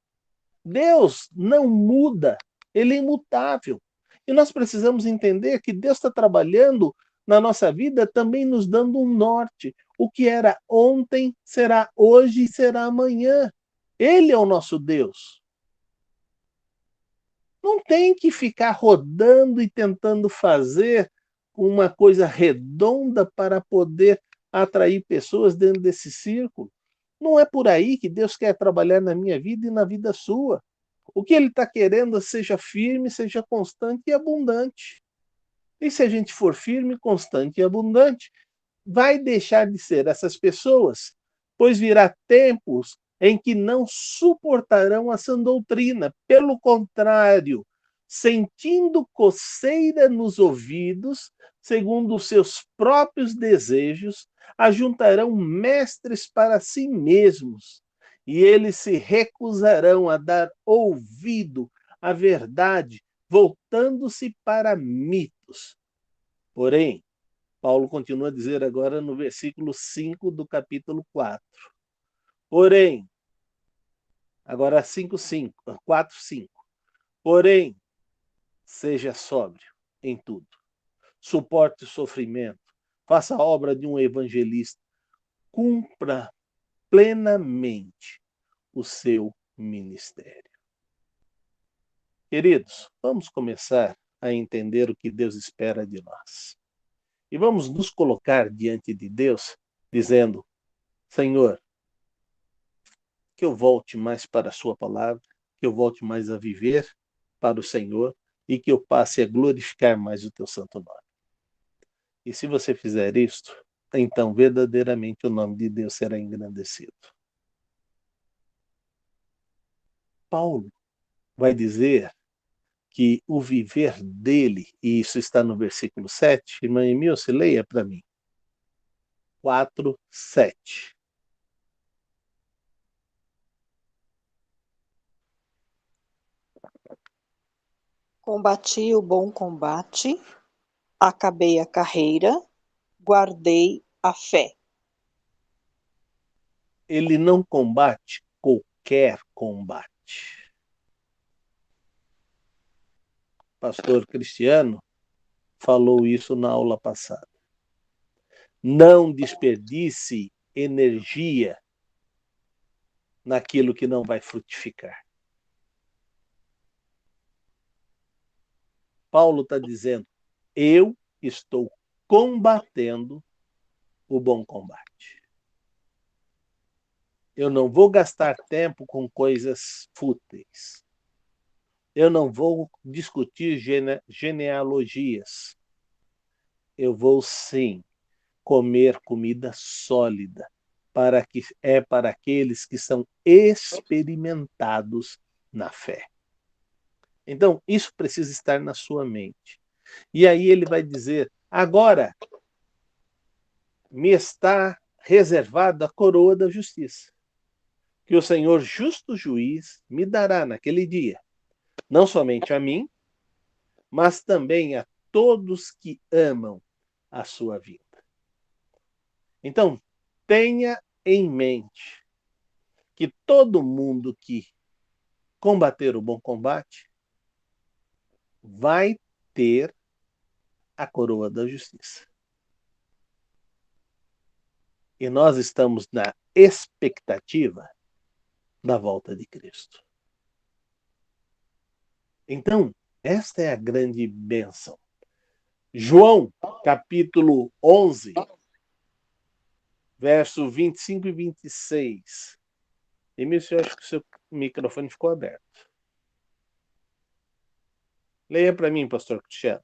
Deus não muda, ele é imutável. E nós precisamos entender que Deus está trabalhando na nossa vida também nos dando um norte. O que era ontem será hoje e será amanhã. Ele é o nosso Deus. Não tem que ficar rodando e tentando fazer uma coisa redonda para poder atrair pessoas dentro desse círculo. Não é por aí que Deus quer trabalhar na minha vida e na vida sua. O que ele está querendo seja firme, seja constante e abundante. E se a gente for firme, constante e abundante, vai deixar de ser essas pessoas, pois virá tempos em que não suportarão a sã doutrina. Pelo contrário, sentindo coceira nos ouvidos, segundo os seus próprios desejos, ajuntarão mestres para si mesmos, e eles se recusarão a dar ouvido à verdade, voltando-se para mitos. Porém, Paulo continua a dizer agora no versículo 5 do capítulo 4. Porém, agora 4, 5. Porém, seja sóbrio em tudo. Suporte o sofrimento. Faça a obra de um evangelista. Cumpra plenamente o seu ministério. Queridos, vamos começar a entender o que Deus espera de nós. E vamos nos colocar diante de Deus dizendo, Senhor, que eu volte mais para a sua palavra, que eu volte mais a viver para o Senhor e que eu passe a glorificar mais o teu santo nome. E se você fizer isto, então verdadeiramente o nome de Deus será engrandecido. Paulo vai dizer que o viver dele, e isso está no versículo 7, irmã Emilce, leia para mim. 4, 7. Combati o bom combate, acabei a carreira, guardei a fé. Ele não combate qualquer combate. Pastor Cristiano falou isso na aula passada. Não desperdice energia naquilo que não vai frutificar. Paulo está dizendo, eu estou combatendo o bom combate. Eu não vou gastar tempo com coisas fúteis. Eu não vou discutir genealogias. Eu vou, sim, comer comida sólida, para aqueles que são experimentados na fé. Então, isso precisa estar na sua mente. E aí ele vai dizer, agora me está reservada a coroa da justiça, que o Senhor justo juiz me dará naquele dia, não somente a mim, mas também a todos que amam a sua vida. Então, tenha em mente que todo mundo que combater o bom combate vai ter a coroa da justiça. E nós estamos na expectativa da volta de Cristo. Então, esta é a grande bênção. João, capítulo 11, verso 25 e 26. Emílio, eu acho que o seu microfone ficou aberto. Leia para mim, pastor Cristiano.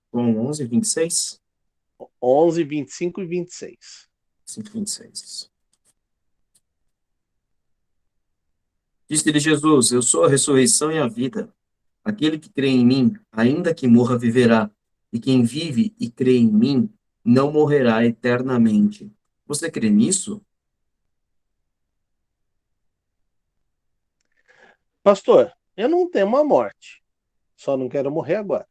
Com 11, 26? 11, 25 e 26. 5, 26. Disse-lhe Jesus, eu sou a ressurreição e a vida. Aquele que crê em mim, ainda que morra, viverá. E quem vive e crê em mim, não morrerá eternamente. Você crê nisso? Pastor, eu não temo a morte, só não quero morrer agora.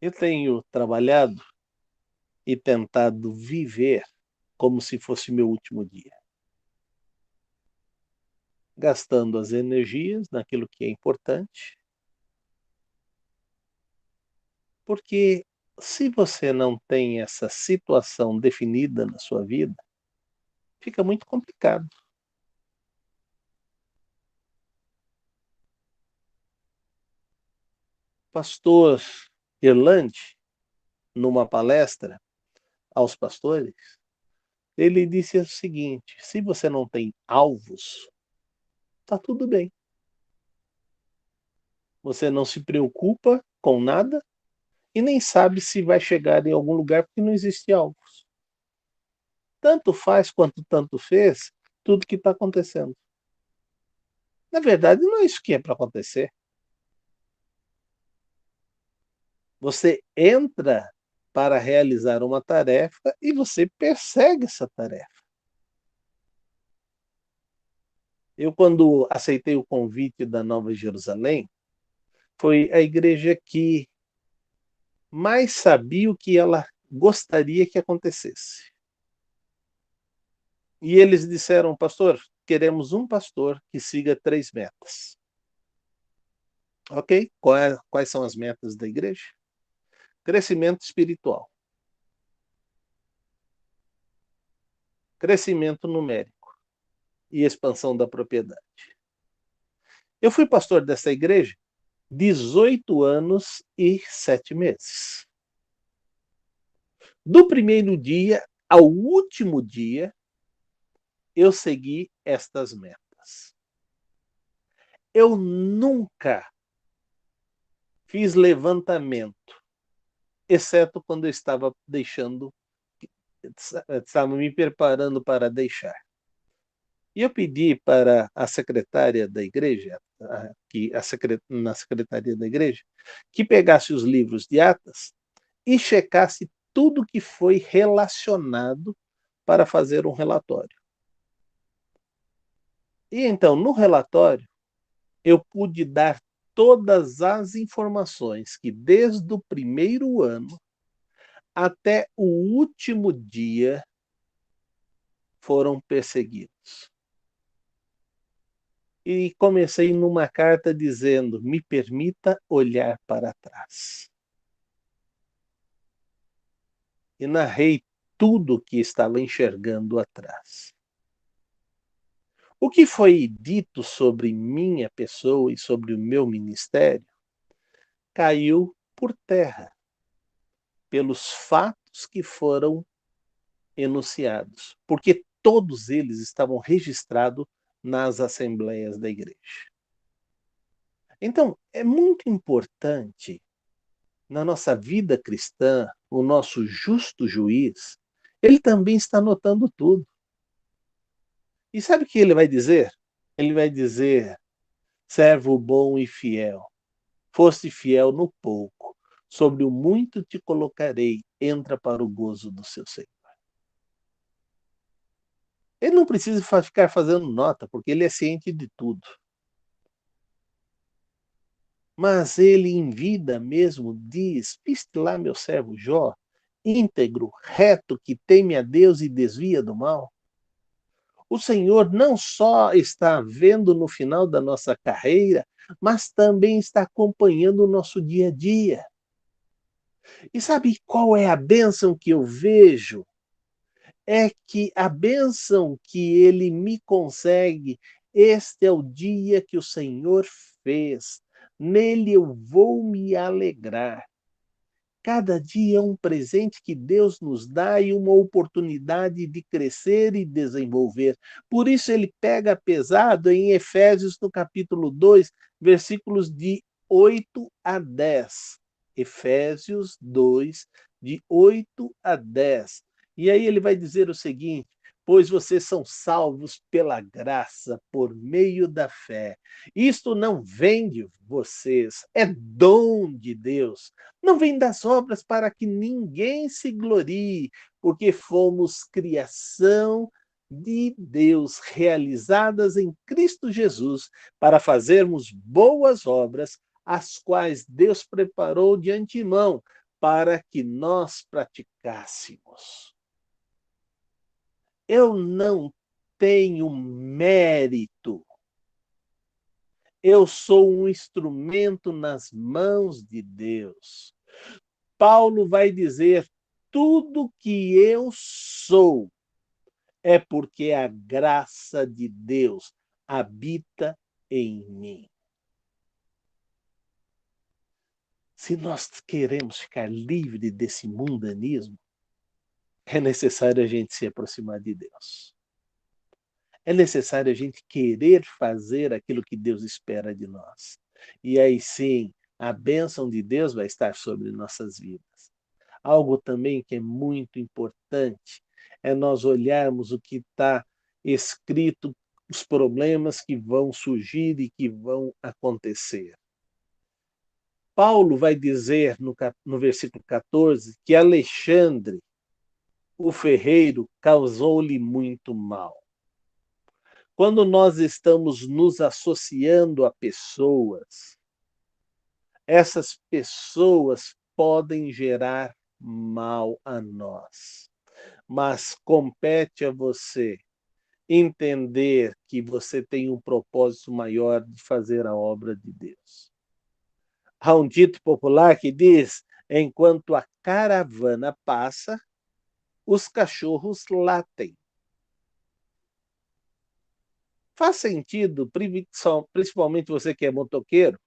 Eu tenho trabalhado e tentado viver como se fosse meu último dia. Gastando as energias naquilo que é importante. Porque se você não tem essa situação definida na sua vida, fica muito complicado. Pastor Erlande, numa palestra aos pastores, ele disse o seguinte: se você não tem alvos, tá tudo bem. Você não se preocupa com nada e nem sabe se vai chegar em algum lugar porque não existe alvos. Tanto faz quanto tanto fez tudo que está acontecendo. Na verdade, não é isso que é para acontecer. Você entra para realizar uma tarefa e você persegue essa tarefa. Eu, quando aceitei o convite da Nova Jerusalém, foi a igreja que mais sabia o que ela gostaria que acontecesse. E eles disseram, pastor, queremos um pastor que siga 3 metas. Ok? Quais são as metas da igreja? Crescimento espiritual. Crescimento numérico. E expansão da propriedade. Eu fui pastor dessa igreja 18 anos e 7 meses. Do primeiro dia ao último dia, eu segui estas metas. Eu nunca fiz levantamento, exceto quando eu estava estava me preparando para deixar. E eu pedi para a secretária da igreja, na secretaria da igreja, que pegasse os livros de atas e checasse tudo que foi relacionado para fazer um relatório. E então, no relatório, eu pude dar todas as informações que, desde o primeiro ano até o último dia, foram perseguidos. E comecei numa carta dizendo: me permita olhar para trás. E narrei tudo o que estava enxergando atrás. O que foi dito sobre minha pessoa e sobre o meu ministério caiu por terra, pelos fatos que foram enunciados, porque todos eles estavam registrados nas assembleias da igreja. Então, é muito importante na nossa vida cristã, o nosso justo juiz, ele também está anotando tudo. E sabe o que ele vai dizer? Ele vai dizer: servo bom e fiel, foste fiel no pouco, sobre o muito te colocarei, entra para o gozo do seu Senhor. Ele não precisa ficar fazendo nota, porque ele é ciente de tudo. Mas ele em vida mesmo diz: viste lá meu servo Jó, íntegro, reto, que teme a Deus e desvia do mal. O Senhor não só está vendo no final da nossa carreira, mas também está acompanhando o nosso dia a dia. E sabe qual é a bênção que eu vejo? É que a bênção que ele me consegue, este é o dia que o Senhor fez, nele eu vou me alegrar. Cada dia é um presente que Deus nos dá e uma oportunidade de crescer e desenvolver. Por isso ele pega pesado em Efésios, no capítulo 2, versículos de 8 a 10. Efésios 2, de 8 a 10. E aí ele vai dizer o seguinte: pois vocês são salvos pela graça, por meio da fé. Isto não vem de vocês, é dom de Deus. Não vem das obras para que ninguém se glorie, porque fomos criação de Deus, realizadas em Cristo Jesus, para fazermos boas obras, as quais Deus preparou de antemão para que nós praticássemos. Eu não tenho mérito. Eu sou um instrumento nas mãos de Deus. Paulo vai dizer: tudo que eu sou é porque a graça de Deus habita em mim. Se nós queremos ficar livre desse mundanismo, é necessário a gente se aproximar de Deus. É necessário a gente querer fazer aquilo que Deus espera de nós. E aí sim, a bênção de Deus vai estar sobre nossas vidas. Algo também que é muito importante é nós olharmos o que está escrito, os problemas que vão surgir e que vão acontecer. Paulo vai dizer no versículo 14 que Alexandre, o ferreiro, causou-lhe muito mal. Quando nós estamos nos associando a pessoas, essas pessoas podem gerar mal a nós. Mas compete a você entender que você tem um propósito maior de fazer a obra de Deus. Há um dito popular que diz: enquanto a caravana passa, os cachorros latem. Faz sentido, principalmente você que é motoqueiro,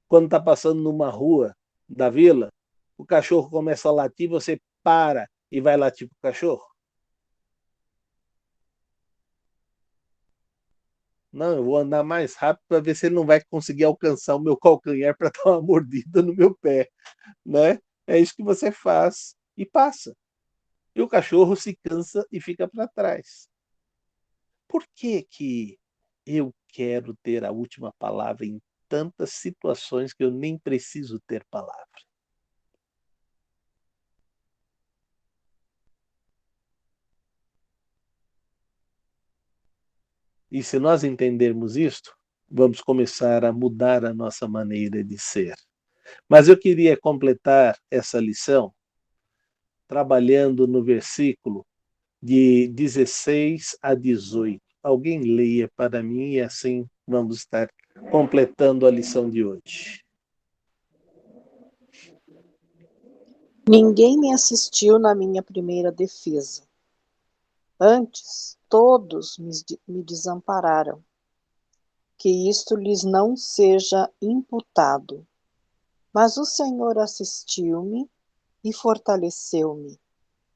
quando está passando numa rua da vila, o cachorro começa a latir, você para e vai latir para o cachorro? Não, eu vou andar mais rápido para ver se ele não vai conseguir alcançar o meu calcanhar para dar uma mordida no meu pé, né? É isso que você faz e passa. E o cachorro se cansa e fica para trás. Por que que eu quero ter a última palavra em tantas situações que eu nem preciso ter palavra? E se nós entendermos isto, vamos começar a mudar a nossa maneira de ser. Mas eu queria completar essa lição trabalhando no versículo de 16 a 18. Alguém leia para mim e assim vamos estar completando a lição de hoje. Ninguém me assistiu na minha primeira defesa. Antes, todos me desampararam. Que isto lhes não seja imputado. Mas o Senhor assistiu-me e fortaleceu-me,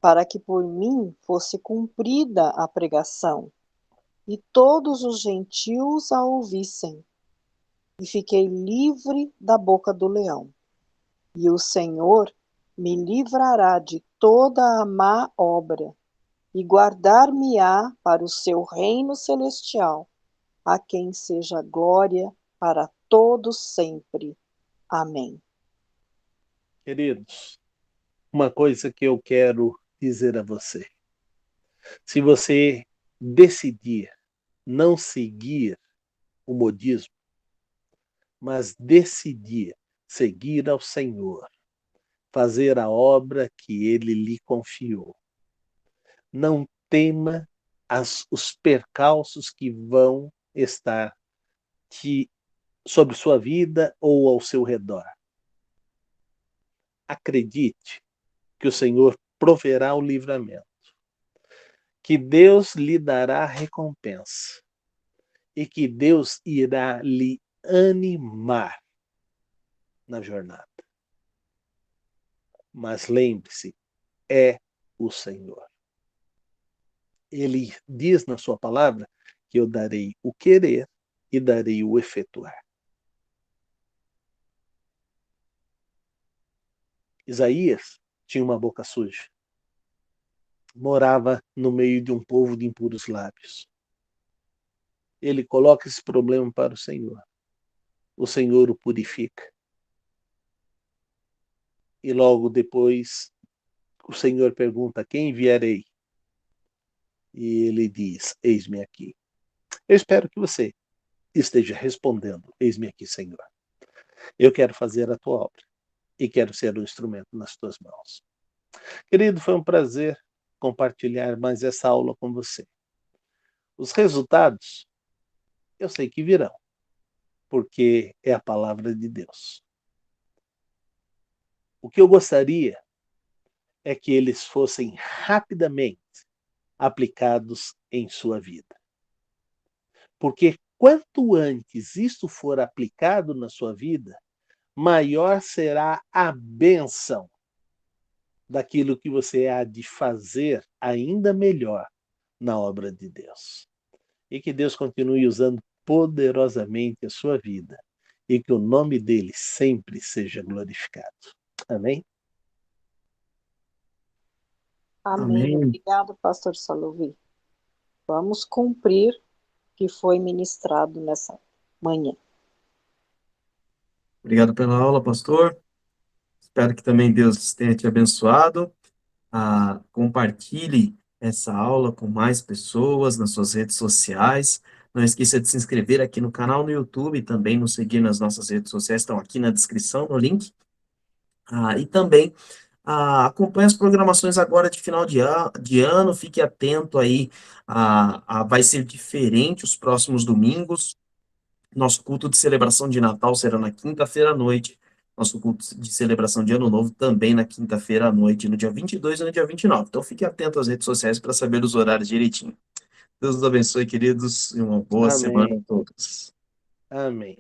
para que por mim fosse cumprida a pregação, e todos os gentios a ouvissem. E fiquei livre da boca do leão. E o Senhor me livrará de toda a má obra, e guardar-me-á para o seu reino celestial, a quem seja glória para todos sempre. Amém. Queridos, uma coisa que eu quero dizer a você. Se você decidir não seguir o modismo, mas decidir seguir ao Senhor, fazer a obra que Ele lhe confiou, não tema os percalços que vão estar sobre sua vida ou ao seu redor. Acredite que o Senhor proverá o livramento, que Deus lhe dará recompensa e que Deus irá lhe animar na jornada. Mas lembre-se, é o Senhor. Ele diz na sua palavra que eu darei o querer e darei o efetuar. Isaías tinha uma boca suja. Morava no meio de um povo de impuros lábios. Ele coloca esse problema para o Senhor. O Senhor o purifica. E logo depois, o Senhor pergunta: quem enviarei? E ele diz: eis-me aqui. Eu espero que você esteja respondendo: eis-me aqui, Senhor. Eu quero fazer a tua obra e quero ser um instrumento nas tuas mãos. Querido, foi um prazer compartilhar mais essa aula com você. Os resultados, eu sei que virão, porque é a palavra de Deus. O que eu gostaria é que eles fossem rapidamente aplicados em sua vida. Porque quanto antes isso for aplicado na sua vida, maior será a bênção daquilo que você há de fazer ainda melhor na obra de Deus. E que Deus continue usando poderosamente a sua vida e que o nome dele sempre seja glorificado. Amém? Amém. Amém. Obrigado, pastor Saluvi. Vamos cumprir o que foi ministrado nessa manhã. Obrigado pela aula, pastor. Espero que também Deus tenha te abençoado. Compartilhe essa aula com mais pessoas nas suas redes sociais. Não esqueça de se inscrever aqui no canal no YouTube e também nos seguir nas nossas redes sociais, estão aqui na descrição, no link. E também acompanhe as programações agora de final de ano, fique atento aí, vai ser diferente os próximos domingos. Nosso culto de celebração de Natal será na quinta-feira à noite. Nosso culto de celebração de Ano Novo também na quinta-feira à noite, no dia 22 e no dia 29. Então fique atento às redes sociais para saber os horários direitinho. Deus os abençoe, queridos, e uma boa semana Amém. a todos. Amém.